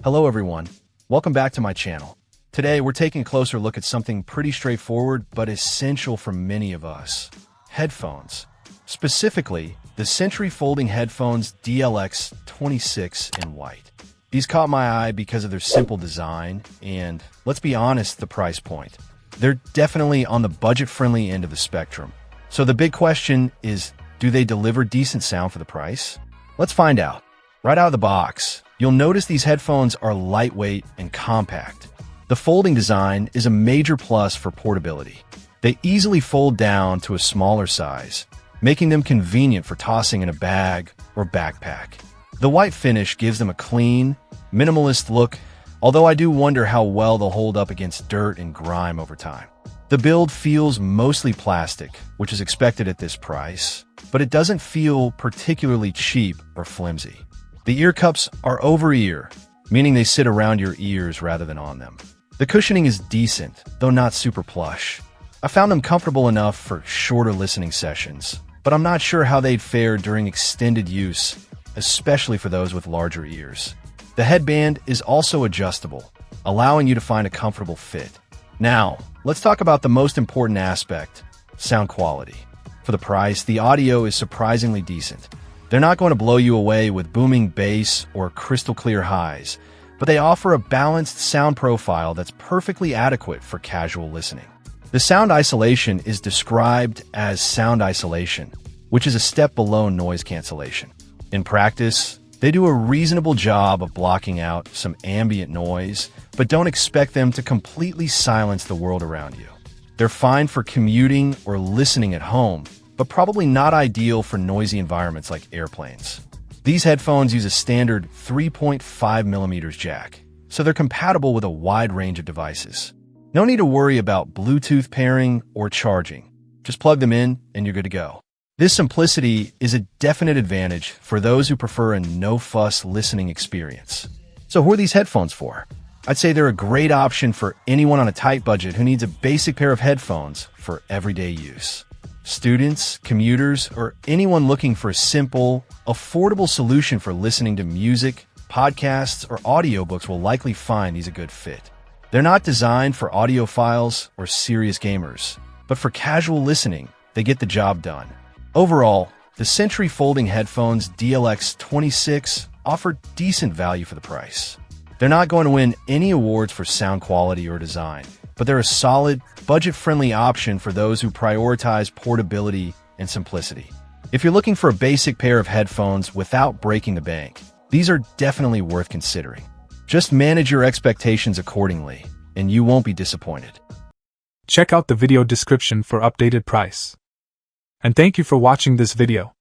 Hello everyone, welcome back to my channel. Today we're taking a closer look at something pretty straightforward but essential for many of us. Headphones. Specifically, the Sentry folding headphones DLX26 in white. These caught my eye because of their simple design and, let's be honest, the price point. They're definitely on the budget-friendly end of the spectrum. So the big question is, do they deliver decent sound for the price? Let's find out. Right out of the box, you'll notice these headphones are lightweight and compact. The folding design is a major plus for portability. They easily fold down to a smaller size, making them convenient for tossing in a bag or backpack. The white finish gives them a clean, minimalist look, although I do wonder how well they'll hold up against dirt and grime over time. The build feels mostly plastic, which is expected at this price, but it doesn't feel particularly cheap or flimsy. The ear cups are over-ear, meaning they sit around your ears rather than on them. The cushioning is decent, though not super plush. I found them comfortable enough for shorter listening sessions, but I'm not sure how they'd fare during extended use, especially for those with larger ears. The headband is also adjustable, allowing you to find a comfortable fit. Now, let's talk about the most important aspect, sound quality. For the price, the audio is surprisingly decent. They're not going to blow you away with booming bass or crystal clear highs, but they offer a balanced sound profile that's perfectly adequate for casual listening. The sound isolation is described as sound isolation, which is a step below noise cancellation. In practice, they do a reasonable job of blocking out some ambient noise, but don't expect them to completely silence the world around you. They're fine for commuting or listening at home, but probably not ideal for noisy environments like airplanes. These headphones use a standard 3.5mm jack, so they're compatible with a wide range of devices. No need to worry about Bluetooth pairing or charging. Just plug them in and you're good to go. This simplicity is a definite advantage for those who prefer a no-fuss listening experience. So who are these headphones for? I'd say they're a great option for anyone on a tight budget who needs a basic pair of headphones for everyday use. Students, commuters, or anyone looking for a simple, affordable solution for listening to music, podcasts, or audiobooks will likely find these a good fit. They're not designed for audiophiles or serious gamers, but for casual listening, they get the job done. Overall, the Sentry folding headphones DLX26 offer decent value for the price. They're not going to win any awards for sound quality or design, but they're a solid, budget-friendly option for those who prioritize portability and simplicity. If you're looking for a basic pair of headphones without breaking the bank, these are definitely worth considering. Just manage your expectations accordingly, and you won't be disappointed. Check out the video description for updated price. And thank you for watching this video.